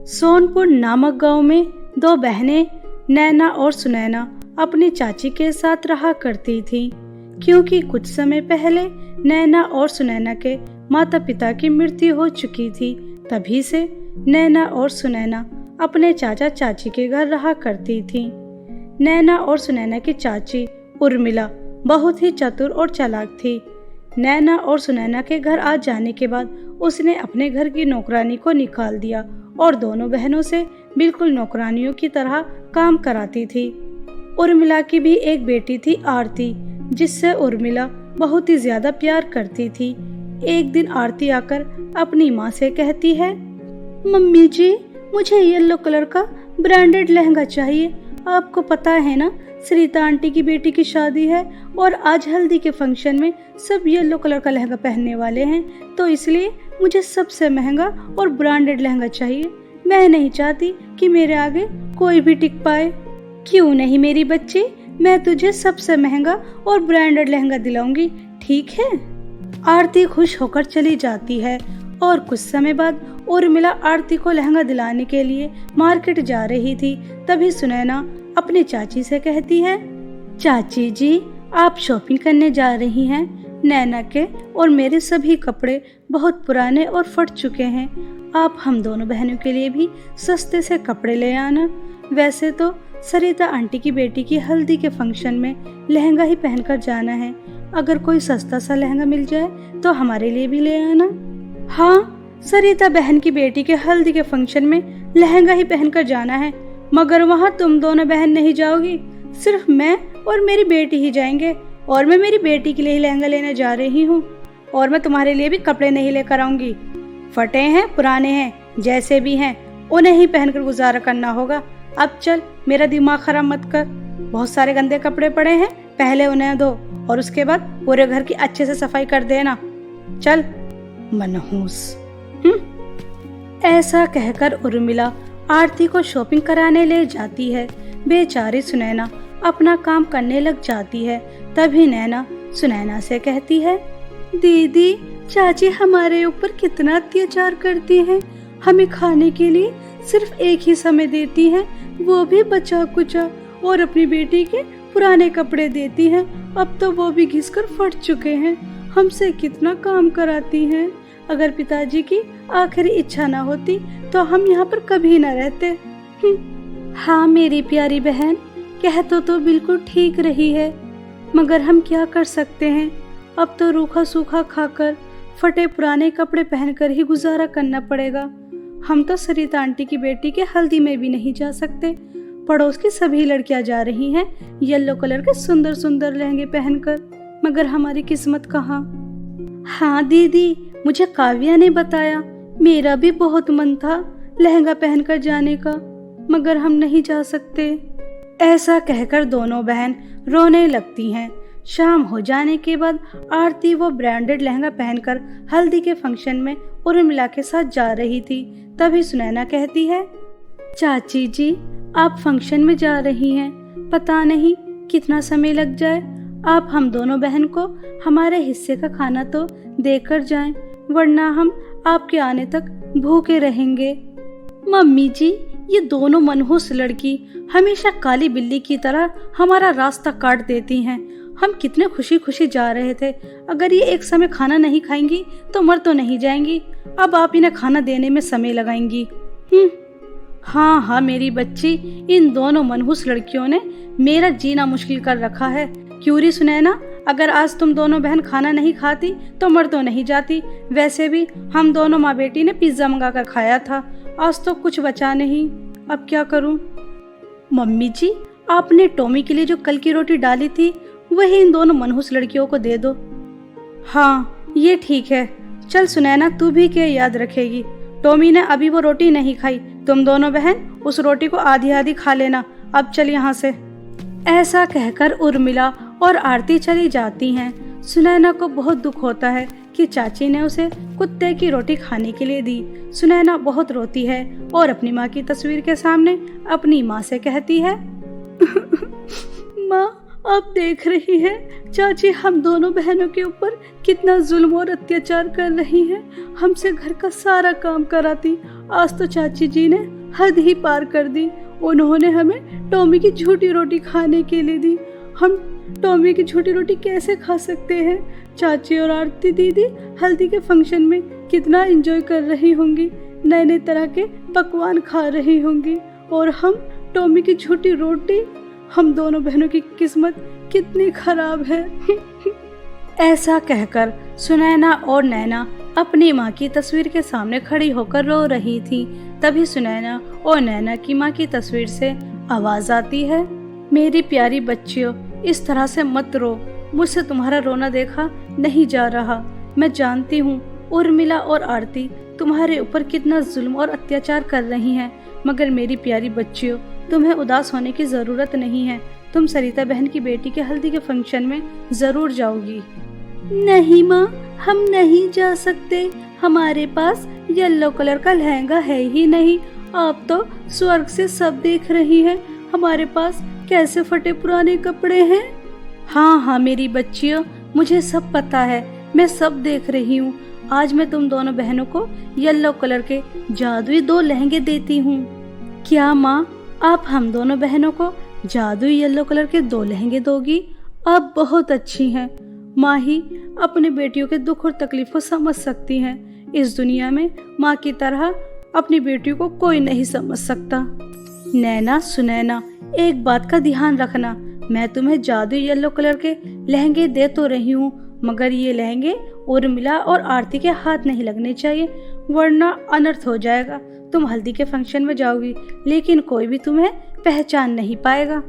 सोनपुर नामक गांव में दो बहनें नैना और सुनैना अपनी चाची के साथ रहा करती थीं, क्योंकि कुछ समय पहले नैना और सुनैना के माता पिता की मृत्यु हो चुकी थी। तभी से नैना और सुनैना अपने चाचा चाची के घर रहा करती थीं। नैना और सुनैना की चाची उर्मिला बहुत ही चतुर और चालाक थी। नैना और सुनैना के घर आ जाने के बाद उसने अपने घर की नौकरानी को निकाल दिया और दोनों बहनों से बिल्कुल नौकरानियों की तरह काम कराती थी। उर्मिला की भी एक बेटी थी आरती, जिससे उर्मिला बहुत ही ज्यादा प्यार करती थी। एक दिन आरती आकर अपनी माँ से कहती है, मम्मी जी, मुझे येलो कलर का ब्रांडेड लहंगा चाहिए। आपको पता है ना, सरिता आंटी की बेटी की शादी है और आज हल्दी के फंक्शन में सब येलो कलर का लहंगा पहनने वाले हैं, तो इसलिए मुझे सबसे महंगा और ब्रांडेड लहंगा चाहिए। मैं नहीं चाहती कि मेरे आगे कोई भी टिक पाए। क्यों नहीं मेरी बच्ची, मैं तुझे सबसे महंगा और ब्रांडेड लहंगा दिलाऊंगी, ठीक है? आरती खुश होकर चली जाती है और कुछ समय बाद उर्मिला आरती को लहंगा दिलाने के लिए मार्केट जा रही थी। तभी सुनैना अपनी चाची से कहती है, चाची जी, आप शॉपिंग करने जा रही हैं। नैना के और मेरे सभी कपड़े बहुत पुराने और फट चुके हैं। आप हम दोनों बहनों के लिए भी सस्ते से कपड़े ले आना। वैसे तो सरिता आंटी की बेटी की हल्दी के फंक्शन में लहंगा ही पहनकर जाना है। अगर कोई सस्ता सा लहंगा मिल जाए तो हमारे लिए भी ले आना। हाँ, सरिता बहन की बेटी के हल्दी के फंक्शन में लहंगा ही पहनकर जाना है, मगर वहाँ तुम दोनों बहन नहीं जाओगी, सिर्फ मैं और मेरी बेटी ही जाएंगे। और मैं मेरी बेटी के लिए ही लहंगा लेने जा रही हूँ, और मैं तुम्हारे लिए भी कपड़े नहीं लेकर आऊंगी। फटे हैं, पुराने हैं, जैसे भी हैं, उन्हें ही पहनकर गुजारा करना होगा। अब चल, मेरा दिमाग खराब मत कर। बहुत सारे गंदे कपड़े पड़े हैं, पहले उन्हें धो और उसके बाद पूरे घर की अच्छे से सफाई कर देना। चल मनहूस। ऐसा कहकर उर्मिला आरती को शॉपिंग कराने ले जाती है। बेचारी सुनैना अपना काम करने लग जाती है। तभी नैना सुनैना से कहती है, दीदी, चाची हमारे ऊपर कितना अत्याचार करती हैं। हमें खाने के लिए सिर्फ एक ही समय देती हैं, वो भी बचा कुचा, और अपनी बेटी के पुराने कपड़े देती हैं। अब तो वो भी घिसकर फट चुके हैं। हमसे कितना काम कराती हैं। अगर पिताजी की आखिरी इच्छा ना होती तो हम यहाँ पर कभी न रहते। हाँ मेरी प्यारी बहन, कह तो बिल्कुल ठीक रही है, मगर हम क्या कर सकते हैं। अब तो रूखा सूखा खाकर फटे पुराने कपड़े पहनकर ही गुजारा करना पड़ेगा। हम तो सरिता आंटी की बेटी के हल्दी में भी नहीं जा सकते। पड़ोस की सभी लड़कियां जा रही हैं येलो कलर के सुंदर सुंदर लहंगे पहनकर, मगर हमारी किस्मत कहाँ। हाँ दीदी, मुझे काव्या ने बताया, मेरा भी बहुत मन था लहंगा पहनकर जाने का, मगर हम नहीं जा सकते। ऐसा कहकर दोनों बहन रोने लगती हैं। शाम हो जाने के बाद आरती वो ब्रांडेड लहंगा पहनकर हल्दी के फंक्शन में उर्मिला के साथ जा रही थी। तभी सुनैना कहती है, चाची जी, आप फंक्शन में जा रही हैं, पता नहीं कितना समय लग जाए। आप हम दोनों बहन को हमारे हिस्से का खाना तो देकर जाएं, वरना हम आपके आने तक भूखे रहेंगे। मम्मी जी, ये दोनों मनहूस लड़की हमेशा काली बिल्ली की तरह हमारा रास्ता काट देती हैं। हम कितने खुशी खुशी जा रहे थे। अगर ये एक समय खाना नहीं खाएंगी तो मर तो नहीं जाएंगी। अब आप इन्हें खाना देने में समय लगाएंगी। हाँ मेरी बच्ची, इन दोनों मनहूस लड़कियों ने मेरा जीना मुश्किल कर रखा है। क्यों री सुनैना, अगर आज तुम दोनों बहन खाना नहीं खाती तो मर तो नहीं जाती। वैसे भी हम दोनों माँ बेटी ने पिज्जा मंगा कर खाया था, आज तो कुछ बचा नहीं। अब क्या करूं? मम्मी जी, आपने टॉमी के लिए जो कल की रोटी डाली थी वही इन दोनों मनहूस लड़कियों को दे दो। हाँ ये ठीक है। चल सुनैना, तू भी क्या याद रखेगी, टॉमी ने अभी वो रोटी नहीं खाई। तुम दोनों बहन उस रोटी को आधी आधी खा लेना। अब चल यहाँ से। ऐसा कहकर उर्मिला और आरती चली जाती हैं। सुनैना को बहुत दुख होता है कि चाची ने उसे कुत्ते की रोटी खाने के लिए दी। सुनैना बहुत रोती है और अपनी माँ की तस्वीर के सामने अपनी माँ से कहती है, माँ, आप देख रही हैं चाची हम दोनों बहनों के ऊपर कितना जुल्म और अत्याचार कर रही हैं। हमसे घर का सारा काम कराती। आज तो चाची जी ने हद ही पार कर दी। उन्होंने हमें टॉमी की झूठी रोटी खाने के लिए दी। हम टॉमी की झूठी रोटी कैसे खा सकते हैं? चाची और आरती दीदी हल्दी के फंक्शन में कितना एंजॉय कर रही होंगी, नए नए तरह के पकवान खा रही होंगी, और हम टॉमी की झूठी रोटी। हम दोनों बहनों की किस्मत कितनी खराब है। ऐसा कहकर सुनैना और नैना अपनी माँ की तस्वीर के सामने खड़ी होकर रो रही थी। तभी सुनैना और नैना की माँ की तस्वीर से आवाज आती है, मेरी प्यारी बच्चियों, इस तरह से मत रो। मुझसे तुम्हारा रोना देखा नहीं जा रहा। मैं जानती हूँ उर्मिला और आरती तुम्हारे ऊपर कितना जुल्म और अत्याचार कर रही हैं, मगर मेरी प्यारी बच्चियों, तुम्हें उदास होने की जरूरत नहीं है। तुम सरिता बहन की बेटी के हल्दी के फंक्शन में जरूर जाओगी। नहीं माँ, हम नहीं जा सकते। हमारे पास येलो कलर का लहंगा है ही नहीं। आप तो स्वर्ग से सब देख रही हैं। हमारे पास कैसे फटे पुराने कपड़े हैं। हाँ मेरी बच्चियों, मुझे सब पता है, मैं सब देख रही हूँ। आज मैं तुम दोनों बहनों को येलो कलर के जादुई 2 लहंगे देती हूँ। क्या माँ, आप हम दोनों बहनों को जादुई येलो कलर के 2 लहंगे दोगी? आप बहुत अच्छी हैं। माँ ही अपने बेटियों के दुख और तकलीफ को समझ सकती हैं। इस दुनिया में माँ की तरह अपनी बेटियों को कोई नहीं समझ सकता। नैना, सुनैना, एक बात का ध्यान रखना, मैं तुम्हें जादुई येलो कलर के लहंगे दे तो रही हूँ, मगर ये लहंगे उर्मिला और आरती के हाथ नहीं लगने चाहिए, वरना अनर्थ हो जाएगा। तुम हल्दी के फंक्शन में जाओगी, लेकिन कोई भी तुम्हें पहचान नहीं पाएगा।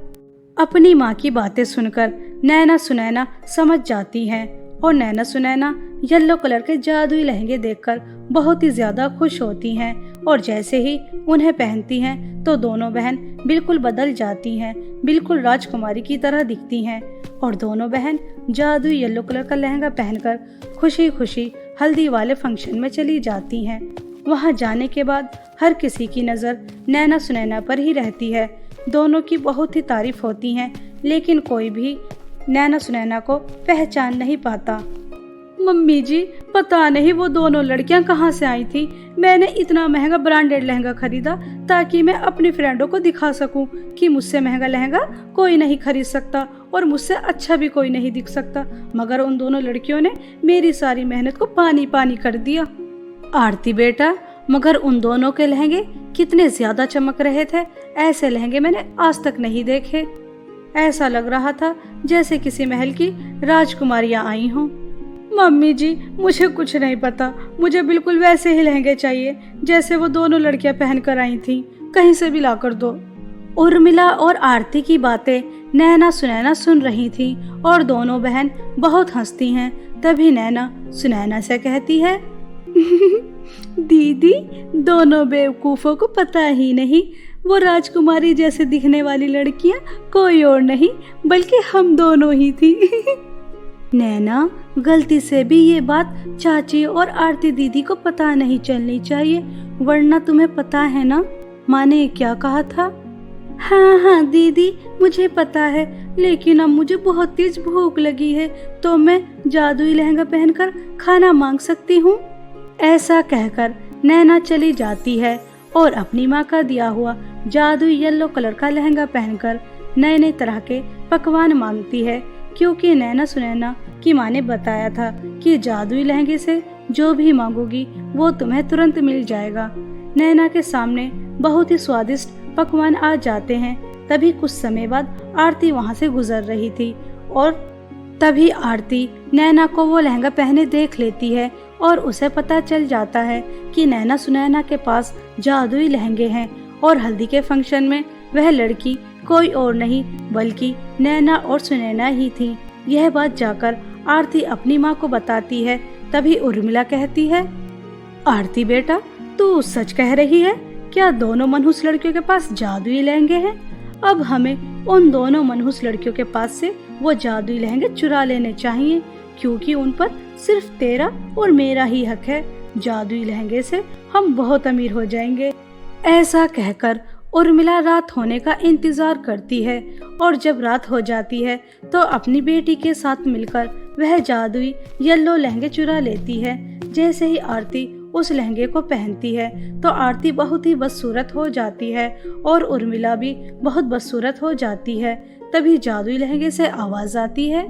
अपनी माँ की बातें सुनकर नैना सुनैना समझ जाती हैं, और नैना सुनैना येलो कलर के जादुई लहंगे देखकर बहुत ही ज्यादा खुश होती हैं, और जैसे ही उन्हें पहनती हैं तो दोनों बहन बिल्कुल बदल जाती हैं, बिल्कुल राजकुमारी की तरह दिखती हैं। और दोनों बहन जादुई येलो कलर का लहंगा पहनकर खुशी खुशी हल्दी वाले फंक्शन में चली जाती हैं। वहां जाने के बाद हर किसी की नज़र नैना सुनैना पर ही रहती है। दोनों की बहुत ही तारीफ होती है, लेकिन कोई भी नैना सुनैना को पहचान नहीं पाता। मम्मी जी, पता नहीं वो दोनों लड़कियां कहाँ से आई थी। मैंने इतना महंगा ब्रांडेड लहंगा खरीदा ताकि मैं अपनी फ्रेंडों को दिखा सकूं कि मुझसे महंगा लहंगा कोई नहीं खरीद सकता और मुझसे अच्छा भी कोई नहीं दिख सकता, मगर उन दोनों लड़कियों ने मेरी सारी मेहनत को पानी पानी कर दिया। आरती बेटा, मगर उन दोनों के लहंगे कितने ज्यादा चमक रहे थे। ऐसे लहंगे मैंने आज तक नहीं देखे। ऐसा लग रहा था जैसे किसी महल की राजकुमारियां आई हों। मम्मी जी, मुझे कुछ नहीं पता। मुझे बिल्कुल वैसे ही लहंगे चाहिए जैसे वो दोनों लड़कियां पहनकर आई थीं। कहीं से भी लाकर दो। उर्मिला और आरती की बातें नैना सुनैना सुन रही थी, और दोनों बहन बहुत हंसती हैं। तभी नैना सुनैना से कहती है, दीदी, दोनों बेवकूफों को पता ही नहीं, वो राजकुमारी जैसे दिखने वाली लड़कियां कोई और नहीं बल्कि हम दोनों ही थी। नैना, गलती से भी ये बात चाची और आरती दीदी को पता नहीं चलनी चाहिए, वरना तुम्हें पता है ना माँ ने क्या कहा था। हाँ दीदी, मुझे पता है, लेकिन अब मुझे बहुत तेज भूख लगी है, तो मैं जादुई लहंगा पहनकर खाना मांग सकती हूँ। ऐसा कहकर नैना चली जाती है और अपनी माँ का दिया हुआ जादुई येलो कलर का लहंगा पहनकर नए नए तरह के पकवान मांगती है, क्योंकि नैना सुनैना की माँ ने बताया था कि जादुई लहंगे से जो भी मांगोगी वो तुम्हें तुरंत मिल जाएगा। नैना के सामने बहुत ही स्वादिष्ट पकवान आ जाते हैं। तभी कुछ समय बाद आरती वहाँ से गुजर रही थी, और तभी आरती नैना को वो लहंगा पहने देख लेती है, और उसे पता चल जाता है कि नैना सुनैना के पास जादुई लहंगे हैं, और हल्दी के फंक्शन में वह लड़की कोई और नहीं बल्कि नैना और सुनैना ही थी। यह बात जाकर आरती अपनी माँ को बताती है। तभी उर्मिला कहती है, आरती बेटा, तू सच कह रही है? क्या दोनों मनहूस लड़कियों के पास जादुई लहंगे हैं? अब हमें उन दोनों मनहूस लड़कियों के पास से वो जादुई लहंगे चुरा लेने चाहिए, क्योंकि उन पर सिर्फ तेरा और मेरा ही हक है। जादुई लहंगे से हम बहुत अमीर हो जाएंगे। ऐसा कहकर उर्मिला रात होने का इंतजार करती है, और जब रात हो जाती है तो अपनी बेटी के साथ मिलकर वह जादुई येलो लहंगे चुरा लेती है। जैसे ही आरती उस लहंगे को पहनती है तो आरती बहुत ही बदसूरत हो जाती है और उर्मिला भी बहुत बदसूरत हो जाती है। तभी जादुई लहंगे से आवाज आती है,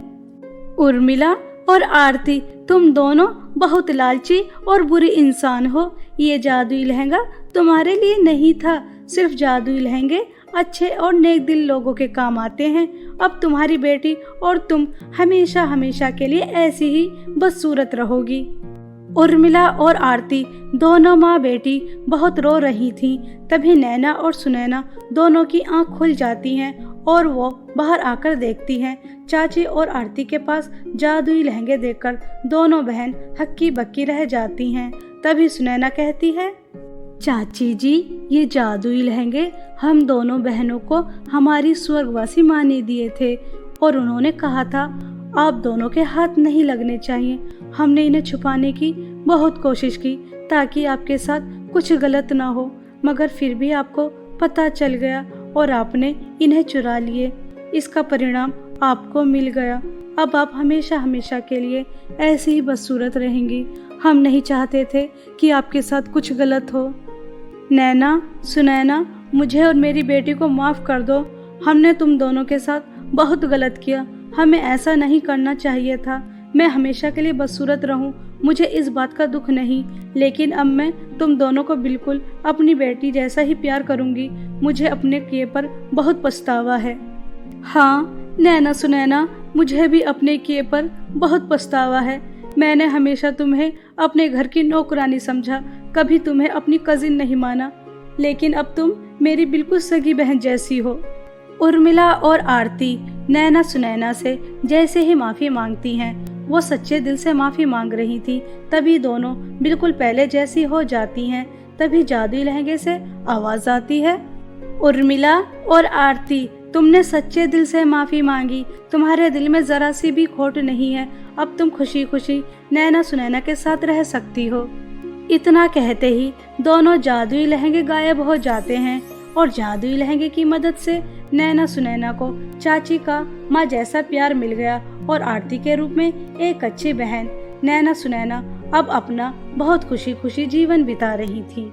उर्मिला और आरती, तुम दोनों बहुत लालची और बुरी इंसान हो। ये जादुई लहंगा तुम्हारे लिए नहीं था। सिर्फ जादुई लहंगे अच्छे और नेक दिल लोगों के काम आते हैं। अब तुम्हारी बेटी और तुम हमेशा हमेशा के लिए ऐसी ही बदसूरत रहोगी। उर्मिला और आरती दोनों माँ बेटी बहुत रो रही थीं। तभी नैना और सुनैना दोनों की आंख खुल जाती हैं और वो बाहर आकर देखती हैं। चाची और आरती के पास जादुई लहंगे देखकर दोनों बहन हक्की बक्की रह जाती हैं। तभी सुनैना कहती है, चाची जी, ये जादुई लहंगे हम दोनों बहनों को हमारी स्वर्गवासी माँ ने दिए थे और उन्होंने कहा था आप दोनों के हाथ नहीं लगने चाहिए। हमने इन्हें छुपाने की बहुत कोशिश की ताकि आपके साथ कुछ गलत ना हो, मगर फिर भी आपको पता चल गया और आपने इन्हें चुरा लिए। इसका परिणाम आपको मिल गया। अब आप हमेशा हमेशा के लिए ऐसे ही बदसूरत रहेंगी। हम नहीं चाहते थे कि आपके साथ कुछ गलत हो। नैना, सुनैना, मुझे और मेरी बेटी को माफ़ कर दो। हमने तुम दोनों के साथ बहुत गलत किया। हमें ऐसा नहीं करना चाहिए था। मैं हमेशा के लिए बदसूरत रहूं, मुझे इस बात का दुख नहीं, लेकिन अब मैं तुम दोनों को बिल्कुल अपनी बेटी जैसा ही प्यार करूंगी। मुझे अपने किए पर बहुत पछतावा है। हाँ नैना, सुनैना, मुझे भी अपने किए पर बहुत पछतावा है। मैंने हमेशा तुम्हें अपने घर की नौकरानी समझा, कभी तुम्हें अपनी कजिन नहीं माना, लेकिन अब तुम मेरी बिल्कुल सगी बहन जैसी हो। उर्मिला और आरती नैना सुनैना से जैसे ही माफ़ी मांगती हैं, वो सच्चे दिल से माफ़ी मांग रही थी। तभी दोनों बिल्कुल पहले जैसी हो जाती हैं। तभी जादुई लहंगे से आवाज़ आती है, उर्मिला और आरती, तुमने सच्चे दिल से माफ़ी मांगी। तुम्हारे दिल में ज़रा सी भी खोट नहीं है। अब तुम खुशी खुशी नैना सुनैना के साथ रह सकती हो। इतना कहते ही दोनों जादुई लहंगे गायब हो जाते हैं और जादुई लहंगे की मदद से नैना सुनैना को चाची का माँ जैसा प्यार मिल गया और आरती के रूप में एक अच्छी बहन। नैना सुनैना अब अपना बहुत खुशी खुशी जीवन बिता रही थी।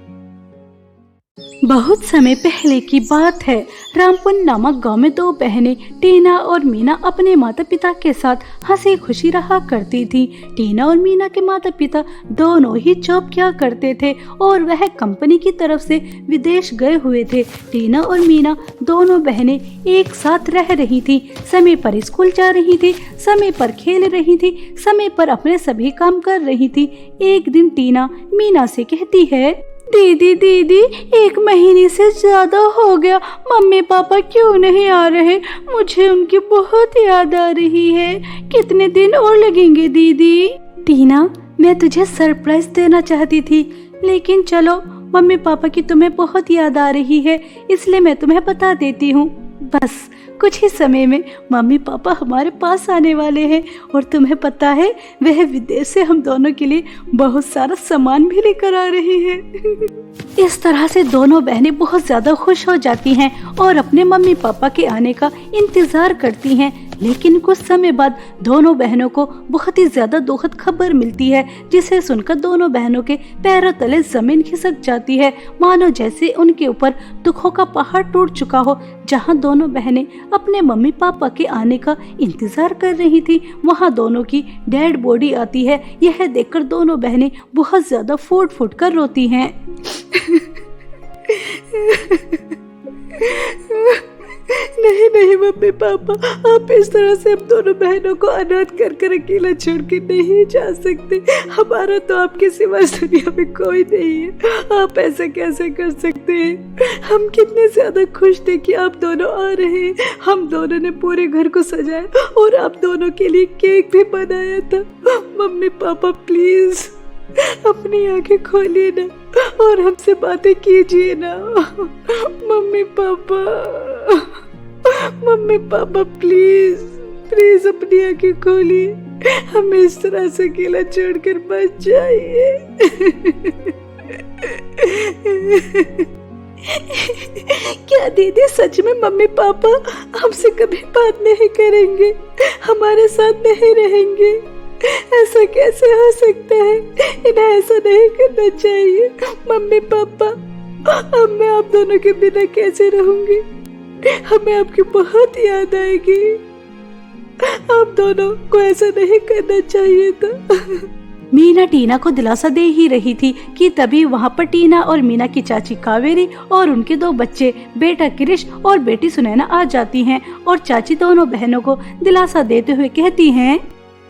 बहुत समय पहले की बात है। रामपुर नामक गांव में दो बहनें टीना और मीना अपने माता पिता के साथ हंसी खुशी रहा करती थी। टीना और मीना के माता पिता दोनों ही जॉब किया करते थे और वह कंपनी की तरफ से विदेश गए हुए थे। टीना और मीना दोनों बहनें एक साथ रह रही थी, समय पर स्कूल जा रही थी, समय पर खेल रही थी, समय पर अपने सभी काम कर रही थी। एक दिन टीना मीना से कहती है, दीदी दीदी, 1 महीने से ज्यादा हो गया, मम्मी पापा क्यों नहीं आ रहे? मुझे उनकी बहुत याद आ रही है। कितने दिन और लगेंगे दीदी? टीना, मैं तुझे सरप्राइज देना चाहती थी, लेकिन चलो, मम्मी पापा की तुम्हें बहुत याद आ रही है, इसलिए मैं तुम्हें बता देती हूँ। बस कुछ ही समय में मम्मी पापा हमारे पास आने वाले हैं और तुम्हें पता है, वह विदेश से हम दोनों के लिए बहुत सारा सामान भी लेकर आ रहे हैं। इस तरह से दोनों बहनें बहुत ज्यादा खुश हो जाती हैं और अपने मम्मी पापा के आने का इंतजार करती हैं। लेकिन कुछ समय बाद दोनों बहनों को बहुत ही ज्यादा दुखद खबर मिलती है, जिसे सुनकर दोनों बहनों के पैरों तले जमीन खिसक जाती है, मानो जैसे उनके ऊपर दुखों का पहाड़ टूट चुका हो। जहां दोनों बहनें अपने मम्मी पापा के आने का इंतजार कर रही थी, वहां दोनों की डेड बॉडी आती है। यह देखकर दोनों बहनें बहुत ज्यादा फूट फूट कर रोती हैं। नहीं नहीं मम्मी पापा, आप इस तरह से हम दोनों बहनों को अनाथ कर कर अकेला छोड़ के नहीं जा सकते। हमारा तो आपके सिवा इस दुनिया में कोई नहीं है। आप ऐसा कैसे कर सकते हैं? हम कितने ज्यादा खुश थे कि आप दोनों आ रहे हैं। हम दोनों ने पूरे घर को सजाया और आप दोनों के लिए केक भी बनाया था। मम्मी पापा प्लीज अपनी आंखें खोलिए ना और हमसे बातें कीजिए ना। मम्मी पापा प्लीज प्लीज अपनी आंखें खोलिए, हमें इस तरह से अकेला छोड़कर मत जाइए। क्या दीदी सच में मम्मी पापा हमसे कभी बात नहीं करेंगे, हमारे साथ नहीं रहेंगे? ऐसा कैसे हो सकता है? इन्हें ऐसा नहीं करना चाहिए। मम्मी पापा, अब मैं आप दोनों के बिना कैसे रहूंगी? हमें आपकी बहुत याद आएगी। आप दोनों को ऐसा नहीं करना चाहिए था। मीना टीना को दिलासा दे ही रही थी कि तभी वहाँ पर टीना और मीना की चाची कावेरी और उनके 2 बच्चे, बेटा किरिश और बेटी सुनैना आ जाती हैं और चाची दोनों बहनों को दिलासा देते हुए कहती हैं,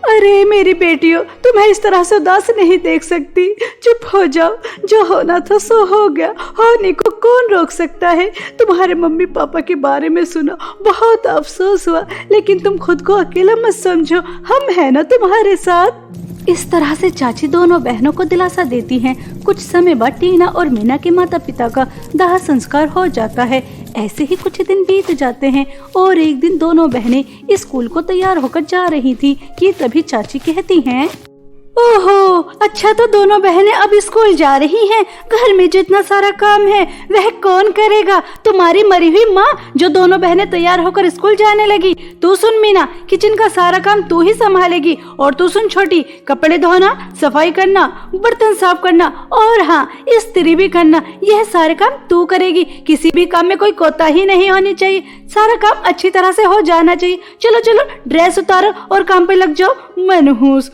अरे मेरी बेटियों, तुम्हें इस तरह से उदास नहीं देख सकती। चुप हो जाओ, जो होना था सो हो गया, होने को कौन रोक सकता है। तुम्हारे मम्मी पापा के बारे में सुना, बहुत अफसोस हुआ, लेकिन तुम खुद को अकेला मत समझो, हम हैं ना तुम्हारे साथ। इस तरह से चाची दोनों बहनों को दिलासा देती हैं। कुछ समय बाद टीना और मीना के माता पिता का दाह संस्कार हो जाता है। ऐसे ही कुछ दिन बीत जाते हैं और एक दिन दोनों बहनें स्कूल को तैयार होकर जा रही थी कि तभी चाची कहती हैं, ओहो, अच्छा तो दोनों बहनें अब स्कूल जा रही हैं। घर में जो इतना सारा काम है वह कौन करेगा? तुम्हारी मरी हुई माँ जो दोनों बहनें तैयार होकर स्कूल जाने लगी। तू सुन मीना, किचन का सारा काम तू ही संभालेगी, और तू सुन छोटी, कपड़े धोना, सफाई करना, बर्तन साफ करना और हाँ, इस्त्री भी करना, यह सारे काम तू करेगी। किसी भी काम में कोई कोताही नहीं होनी चाहिए, सारा काम अच्छी तरह से हो जाना चाहिए। चलो चलो, ड्रेस उतारो और काम पे लग जाओ। मनहूस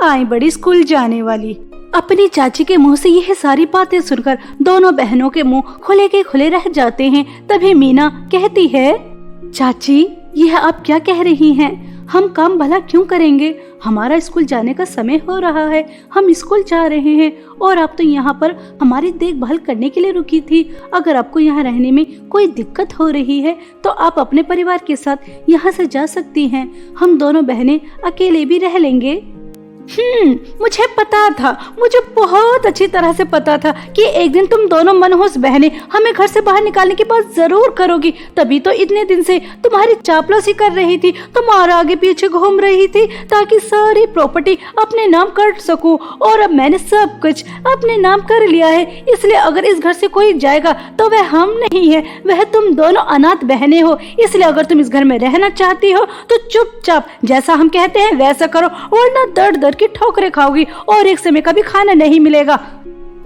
आई बड़ी स्कूल जाने वाली। अपनी चाची के मुंह से यह सारी बातें सुनकर दोनों बहनों के मुंह खुले के खुले रह जाते हैं। तभी मीना कहती है, चाची यह आप क्या कह रही हैं? हम काम भला क्यों करेंगे? हमारा स्कूल जाने का समय हो रहा है, हम स्कूल जा रहे हैं और आप तो यहाँ पर हमारी देखभाल करने के लिए रुकी थी। अगर आपको यहाँ रहने में कोई दिक्कत हो रही है तो आप अपने परिवार के साथ यहाँ से जा सकती हैं। हम दोनों बहनें अकेले भी रह लेंगे। मुझे पता था, मुझे बहुत अच्छी तरह से पता था कि एक दिन तुम दोनों मनहूस बहनें हमें घर से बाहर निकालने की बात जरूर करोगी। तभी तो इतने दिन से तुम्हारी चापलूसी कर रही थी, तुम्हारे आगे पीछे घूम रही थी ताकि सारी प्रॉपर्टी अपने नाम कर सकूं। और अब मैंने सब कुछ अपने नाम कर लिया है, इसलिए अगर इस घर से कोई जाएगा तो वह हम नहीं है, वह तुम दोनों अनाथ बहनें हो। इसलिए अगर तुम इस घर में रहना चाहती हो तो चुपचाप जैसा हम कहते हैं वैसा करो, वरना दर्द दर्द की ठोकरें खाओगी और एक समय का भी खाना नहीं मिलेगा।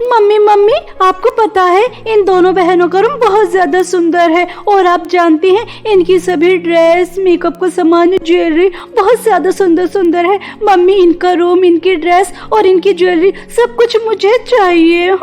मम्मी, आपको पता है इन दोनों बहनों का रूम बहुत ज्यादा सुंदर है और आप जानती हैं इनकी सभी ड्रेस, मेकअप का सामान, ज्वेलरी बहुत ज्यादा सुंदर है। मम्मी, इनका रूम, इनकी ड्रेस और इनकी ज्वेलरी सब कुछ मुझे चाहिए।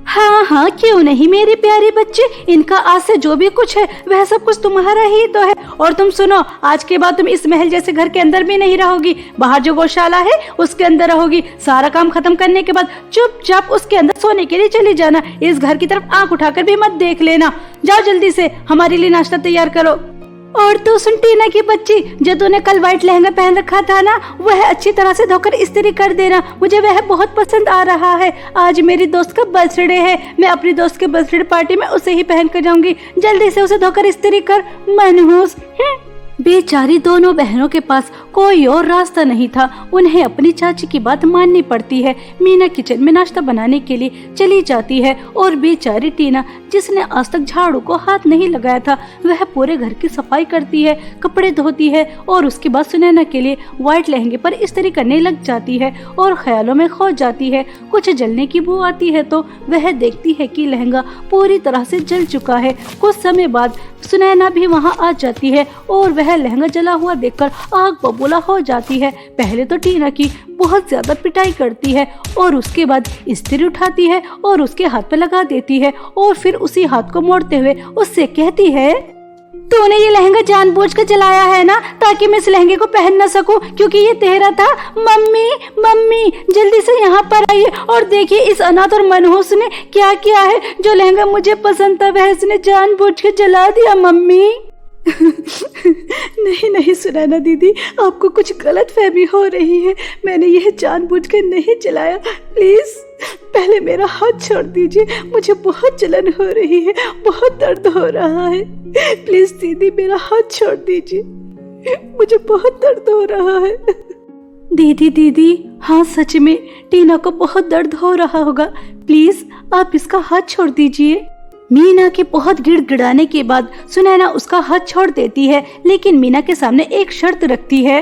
हाँ, क्यों नहीं मेरे प्यारे बच्चे, इनका आज से जो भी कुछ है वह सब कुछ तुम्हारा ही तो है। और तुम सुनो, आज के बाद तुम इस महल जैसे घर के अंदर भी नहीं रहोगी, बाहर जो गौशाला है उसके अंदर रहोगी। सारा काम खत्म करने के बाद चुपचाप उसके अंदर सोने के लिए चली जाना। इस घर की तरफ आंख उठाकर भी मत देख लेना। जाओ जल्दी से हमारे लिए नाश्ता तैयार करो। और तो सुन टीना की बच्ची, जो तूने कल व्हाइट लहंगा पहन रखा था ना, वह अच्छी तरह से धोकर इस्त्री कर देना, मुझे वह बहुत पसंद आ रहा है। आज मेरी दोस्त का बर्थडे है, मैं अपनी दोस्त के बर्थडे पार्टी में उसे ही पहन कर जाऊंगी। जल्दी से उसे धोकर इस्त्री कर, मनहूस। बेचारी दोनों बहनों के पास कोई और रास्ता नहीं था, उन्हें अपनी चाची की बात माननी पड़ती है। मीना किचन में नाश्ता बनाने के लिए चली जाती है और बेचारी टीना, जिसने आज तक झाड़ू को हाथ नहीं लगाया था, वह पूरे घर की सफाई करती है, कपड़े धोती है और उसके बाद सुनैना के लिए व्हाइट लहंगे पर इस्त्री करने लग जाती है और ख्यालों में खो जाती है। कुछ जलने की बू आती है तो वह देखती है कि लहंगा पूरी तरह से जल चुका है। कुछ समय बाद सुनैना भी वहाँ आ जाती है और वह लहंगा जला हुआ देखकर आग बबूला हो जाती है। पहले तो टीना की बहुत ज्यादा पिटाई करती है और उसके बाद इस्त्री उठाती है और उसके हाथ पे लगा देती है और फिर उसी हाथ को मोड़ते हुए उससे कहती है, तूने ये लहंगा जानबूझकर जलाया है ना, ताकि मैं इस लहंगे को पहन न सकूं, क्योंकि ये तेरा था। मम्मी जल्दी से यहाँ पर आइए और देखिए इस अनाथ और मनहूस ने क्या किया है। जो लहंगा मुझे पसंद था वह इसने जानबूझ के जला दिया। मम्मी नहीं सुनैना दीदी, आपको कुछ गलतफहमी हो रही है, मैंने यह जानबूझकर नहीं जलाया। प्लीज पहले मेरा हाथ छोड़ दीजिए, मुझे बहुत जलन हो रही है, बहुत दर्द हो रहा है। प्लीज दीदी मेरा हाथ छोड़ दीजिए, मुझे बहुत दर्द हो रहा है। दीदी हाँ, सच में टीना को बहुत दर्द हो रहा होगा, प्लीज आप इसका हाथ छोड़ दीजिए। मीना के बहुत गिड़गिड़ाने के बाद सुनैना उसका हाथ छोड़ देती है, लेकिन मीना के सामने एक शर्त रखती है।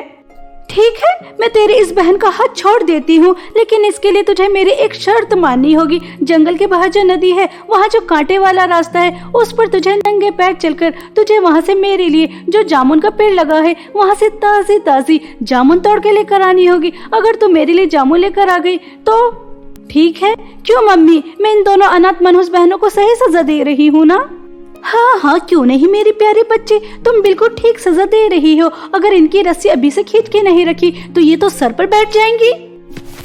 ठीक है, मैं तेरी इस बहन का हाथ छोड़ देती हूँ, लेकिन इसके लिए तुझे मेरी एक शर्त माननी होगी। जंगल के बाहर जो नदी है, वहाँ जो कांटे वाला रास्ता है, उस पर तुझे नंगे पैर चलकर तुझे वहाँ से मेरे लिए जो जामुन का पेड़ लगा है, वहाँ से ताजी ताजी जामुन तोड़ के लेकर आनी होगी। अगर तू मेरे लिए जामुन लेकर आ गई तो ठीक है। क्यों मम्मी, मैं इन दोनों अनाथ मनहूस बहनों को सही सजा दे रही हूँ ना? हाँ हाँ, क्यों नहीं मेरी प्यारी बच्ची, तुम बिल्कुल ठीक सजा दे रही हो। अगर इनकी रस्सी अभी से खींच के नहीं रखी तो ये तो सर पर बैठ जाएंगी।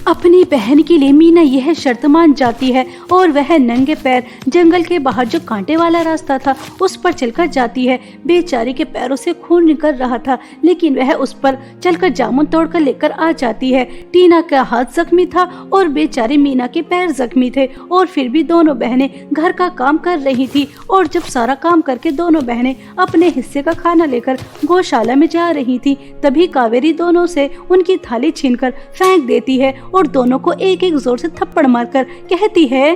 अपनी बहन के लिए मीना यह शर्त मान जाती है और वह नंगे पैर जंगल के बाहर जो कांटे वाला रास्ता था उस पर चलकर जाती है। बेचारी के पैरों से खून निकल रहा था, लेकिन वह उस पर चलकर जामुन तोड़कर लेकर आ जाती है। टीना का हाथ जख्मी था और बेचारी मीना के पैर जख्मी थे, और फिर भी दोनों बहनें घर का काम कर रही थी। और जब सारा काम करके दोनों बहनें अपने हिस्से का खाना लेकर गौशाला में जा रही थी, तभी कावेरी दोनों से उनकी थाली छीनकर फेंक देती है और दोनों को एक एक जोर से थप्पड़ मारकर कहती है,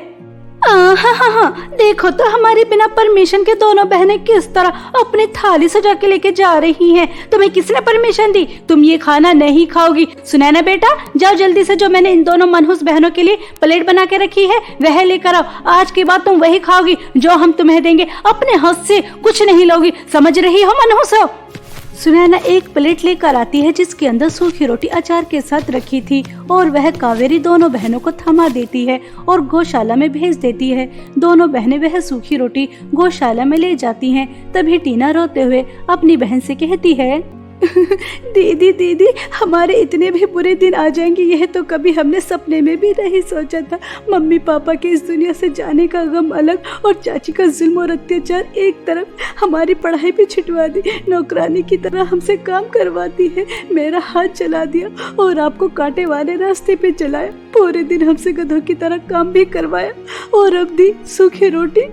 हाँ, देखो तो हमारी बिना परमिशन के दोनों बहनें किस तरह अपनी थाली सजा के लेके जा रही हैं। तुम्हें किसने परमिशन दी? तुम ये खाना नहीं खाओगी। सुनैना बेटा, जाओ जल्दी से जो मैंने इन दोनों मनहूस बहनों के लिए प्लेट बना के रखी है वह लेकर आओ। आज के बाद तुम वही खाओगी जो हम तुम्हें देंगे। अपने हाथ से कुछ नहीं लोगी, समझ रही हो मनहूस हो? सुनैना एक प्लेट लेकर आती है जिसके अंदर सूखी रोटी अचार के साथ रखी थी, और वह कावेरी दोनों बहनों को थमा देती है और गौशाला में भेज देती है। दोनों बहनें वह सूखी रोटी गौशाला में ले जाती हैं। तभी टीना रोते हुए अपनी बहन से कहती है, दीदी, हमारे इतने भी बुरे दिन आ जाएंगे, यह तो कभी हमने सपने में भी नहीं सोचा था। मम्मी पापा के इस दुनिया से जाने का गम अलग, और चाची का जुल्म और अत्याचार एक तरफ। हमारी पढ़ाई भी छुटवा दी, नौकरानी की तरह हमसे काम करवाती है, मेरा हाथ चला दिया और आपको कांटे वाले रास्ते पे चलाया। पूरे दिन हमसे गधों की तरह काम भी करवाया, और अब दी सूखी रोटी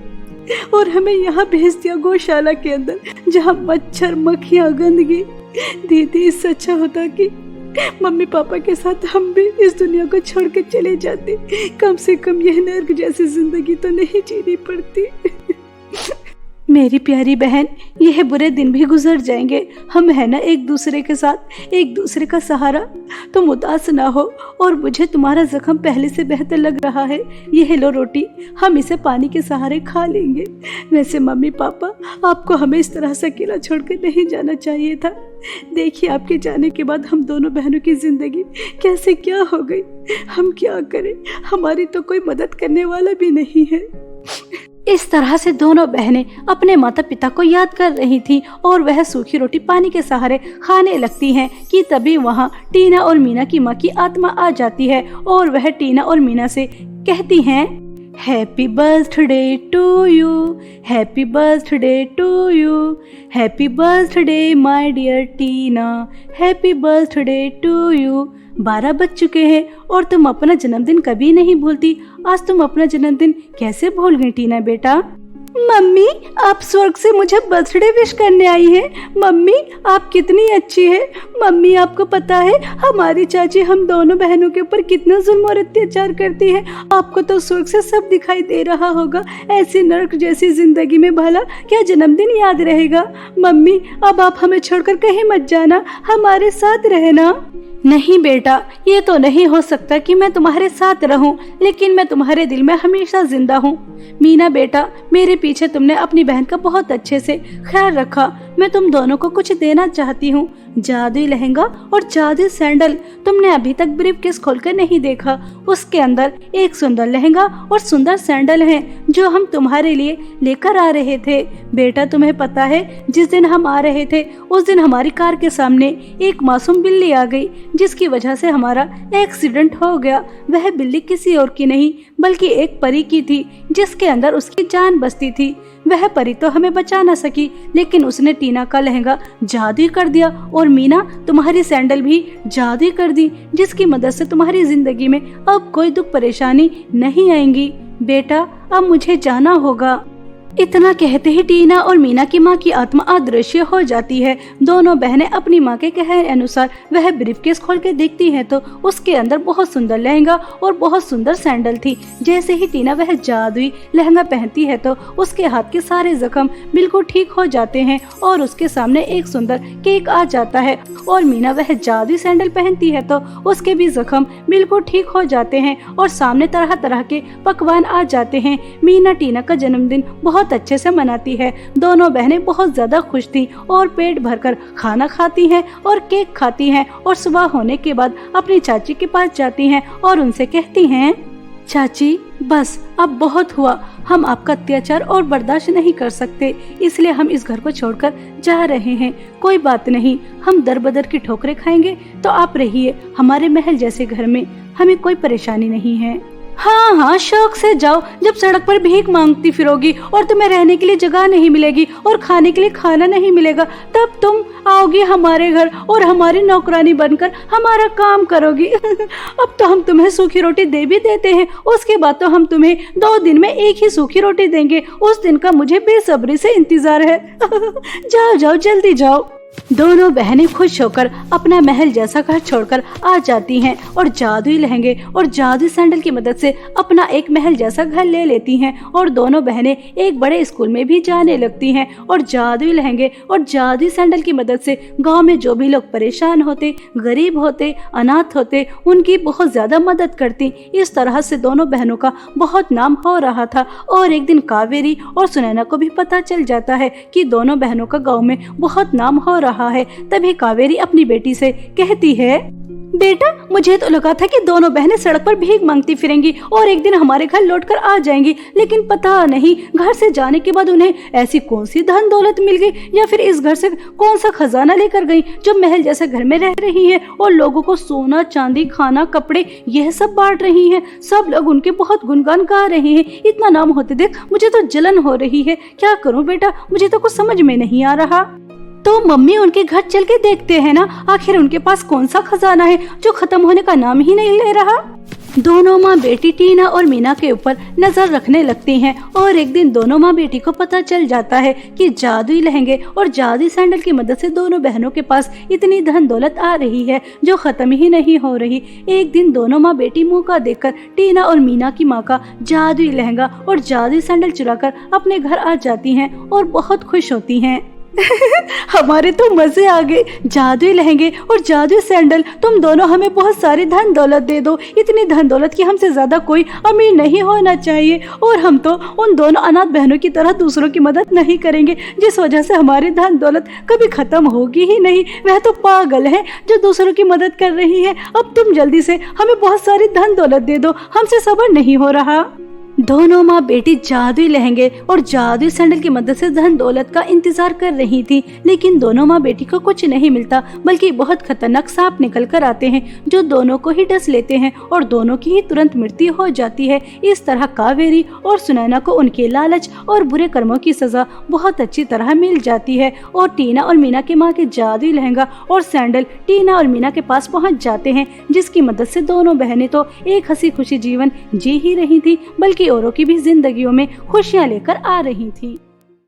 और हमें यहाँ भेज दिया गौशाला के अंदर, जहाँ मच्छर मक्खियाँ गंदगी। दीदी, इससे अच्छा होता कि मम्मी पापा के साथ हम भी इस दुनिया को छोड़ के चले जाते। कम से कम यह नर्क जैसी जिंदगी तो नहीं जीनी पड़ती। मेरी प्यारी बहन, यह बुरे दिन भी गुजर जाएंगे। हम है ना एक दूसरे के साथ, एक दूसरे का सहारा। तुम उदास ना हो, और मुझे तुम्हारा जख्म पहले से बेहतर लग रहा है। यह लो रोटी, हम इसे पानी के सहारे खा लेंगे। वैसे मम्मी पापा, आपको हमें इस तरह से अकेला छोड़कर नहीं जाना चाहिए था। देखिए, आपके जाने के बाद हम दोनों बहनों की जिंदगी कैसे क्या हो गई। हम क्या करें, हमारी तो कोई मदद करने वाला भी नहीं है। इस तरह से दोनों बहनें अपने माता पिता को याद कर रही थी, और वह सूखी रोटी पानी के सहारे खाने लगती हैं कि तभी वहाँ टीना और मीना की माँ की आत्मा आ जाती है, और वह टीना और मीना से कहती हैं, happy birthday to you, happy birthday to you, happy birthday my dear Tina, happy birthday to you. 12 बज चुके हैं और तुम अपना जन्मदिन कभी नहीं भूलती। आज तुम अपना जन्मदिन कैसे भूल गई टीना बेटा? मम्मी, आप स्वर्ग से मुझे बर्थडे विश करने आई हैं। मम्मी, आप कितनी अच्छी है। मम्मी, आपको पता है हमारी चाची हम दोनों बहनों के ऊपर कितना जुल्म और अत्याचार करती है। आपको तो स्वर्ग से सब दिखाई दे रहा होगा। ऐसी नर्क जैसी जिंदगी में भला क्या जन्मदिन याद रहेगा? मम्मी, अब आप हमें छोड़कर कहीं मत जाना, हमारे साथ रहना। नहीं बेटा, ये तो नहीं हो सकता कि मैं तुम्हारे साथ रहूं, लेकिन मैं तुम्हारे दिल में हमेशा जिंदा हूँ। मीना बेटा, मेरे पीछे तुमने अपनी बहन का बहुत अच्छे से ख्याल रखा। मैं तुम दोनों को कुछ देना चाहती हूँ, जादुई लहंगा और जादुई सैंडल। तुमने अभी तक ब्रीफकेस खोलकर नहीं देखा, उसके अंदर एक सुंदर लहंगा और सुंदर सैंडल हैं जो हम तुम्हारे लिए लेकर आ रहे थे। बेटा, तुम्हें पता है जिस दिन हम आ रहे थे उस दिन हमारी कार के सामने एक मासूम बिल्ली आ गई, जिसकी वजह से हमारा एक्सीडेंट हो गया। वह बिल्ली किसी और की नहीं बल्कि एक परी की थी, जिसके अंदर उसकी जान बसती थी। वह परी तो हमें बचा न सकी, लेकिन उसने टीना का लहंगा जादुई कर दिया, और मीना तुम्हारी सैंडल भी जादुई कर दी, जिसकी मदद से तुम्हारी जिंदगी में अब कोई दुख परेशानी नहीं आएंगी। बेटा, अब मुझे जाना होगा। इतना कहते ही टीना और मीना की माँ की आत्मा अदृश्य हो जाती है। दोनों बहनें अपनी माँ के कहने अनुसार वह ब्रीफकेस खोल के देखती हैं तो उसके अंदर बहुत सुंदर लहंगा और बहुत सुंदर सैंडल थी। जैसे ही टीना वह जादुई लहंगा पहनती है तो उसके हाथ के सारे जख्म बिल्कुल ठीक हो जाते हैं और उसके सामने एक सुंदर केक आ जाता है। और मीना वह जादुई सैंडल पहनती है तो उसके भी जख्म बिल्कुल ठीक हो जाते हैं और सामने तरह तरह के पकवान आ जाते हैं। मीना टीना का जन्मदिन बहुत अच्छे से मनाती है। दोनों बहनें बहुत ज्यादा खुश थी और पेट भरकर खाना खाती हैं और केक खाती हैं और सुबह होने के बाद अपनी चाची के पास जाती हैं और उनसे कहती हैं, चाची बस अब बहुत हुआ, हम आपका अत्याचार और बर्दाश्त नहीं कर सकते, इसलिए हम इस घर को छोड़कर जा रहे हैं। कोई बात नहीं, हम दर बदर की ठोकरें खाएंगे तो आप रहिए हमारे महल जैसे घर में, हमें कोई परेशानी नहीं है। हाँ हाँ शौक से जाओ, जब सड़क पर भीख मांगती फिरोगी और तुम्हें रहने के लिए जगह नहीं मिलेगी और खाने के लिए खाना नहीं मिलेगा, तब तुम आओगी हमारे घर और हमारी नौकरानी बनकर हमारा काम करोगी। अब तो हम तुम्हें सूखी रोटी दे भी देते हैं, उसके बाद तो हम तुम्हें 2 दिन में एक ही सूखी रोटी देंगे, उस दिन का मुझे बेसब्री से इंतजार है। जाओ जाओ जल्दी जाओ। दोनों बहनें खुश होकर अपना महल जैसा घर छोड़कर आ जाती हैं और जादुई लहंगे और जादुई सैंडल की मदद से अपना एक महल जैसा घर ले लेती हैं और दोनों बहनें एक बड़े स्कूल में भी जाने लगती हैं और जादुई लहंगे और जादुई सैंडल की मदद से गांव में जो भी लोग परेशान होते, गरीब होते, अनाथ होते, उनकी बहुत ज्यादा मदद करती। इस तरह से दोनों बहनों का बहुत नाम हो रहा था और एक दिन कावेरी और सुनैना को भी पता चल जाता है कि दोनों बहनों का गाँव में बहुत नाम हो रहा है। तभी कावेरी अपनी बेटी से कहती है, बेटा मुझे तो लगा था कि दोनों बहनें सड़क पर भीख मांगती फिरेंगी और एक दिन हमारे घर लौटकर आ जाएंगी, लेकिन पता नहीं घर से जाने के बाद उन्हें ऐसी कौन सी धन दौलत मिल गई या फिर इस घर से कौन सा खजाना लेकर गई जो महल जैसे घर में रह रही है और लोगों को सोना चांदी खाना कपड़े यह सब बांट रही है। सब लोग उनके बहुत गुणगान गा रहे हैं। इतना नाम होते देख मुझे तो जलन हो रही है। क्या करूं बेटा, मुझे तो कुछ समझ में नहीं आ रहा। तो मम्मी उनके घर चल के देखते हैं ना, आखिर उनके पास कौन सा खजाना है जो खत्म होने का नाम ही नहीं ले रहा। दोनों माँ बेटी टीना और मीना के ऊपर नजर रखने लगती हैं और एक दिन दोनों माँ बेटी को पता चल जाता है कि जादुई लहंगे और जादुई सैंडल की मदद से दोनों बहनों के पास इतनी धन दौलत आ रही है जो खत्म ही नहीं हो रही। एक दिन दोनों माँ बेटी मौका देखकर टीना और मीना की माँ का जादुई लहंगा और जादुई सैंडल चुराकर अपने घर आ जाती हैं और बहुत खुश होती हैं। हमारे तो मजे आ गए, जादुई लहंगे और जादुई सैंडल, तुम दोनों हमें बहुत सारी धन दौलत दे दो। इतनी धन दौलत की हमसे ज्यादा कोई अमीर नहीं होना चाहिए और हम तो उन दोनों अनाथ बहनों की तरह दूसरों की मदद नहीं करेंगे जिस वजह से हमारी धन दौलत कभी खत्म होगी ही नहीं। वह तो पागल है जो दूसरों की मदद कर रही है। अब तुम जल्दी से हमें बहुत सारी धन दौलत दे दो, हमसे सब्र नहीं हो रहा। दोनों माँ बेटी जादुई लहंगे और जादुई सैंडल की मदद से धन दौलत का इंतजार कर रही थी, लेकिन दोनों माँ बेटी को कुछ नहीं मिलता बल्कि बहुत खतरनाक सांप निकल कर आते हैं जो दोनों को ही डस लेते हैं और दोनों की ही तुरंत मृत्यु हो जाती है। इस तरह कावेरी और सुनैना को उनके लालच और बुरे कर्मों की सजा बहुत अच्छी तरह मिल जाती है और टीना और मीना के माँ के जादुई लहंगा और सैंडल टीना और मीना के पास पहुँच जाते हैं, जिसकी मदद से दोनों बहनें तो एक हंसी खुशी जीवन जी ही रही थी बल्कि औरों की भी जिंदगियों में खुशियां लेकर आ रही थी।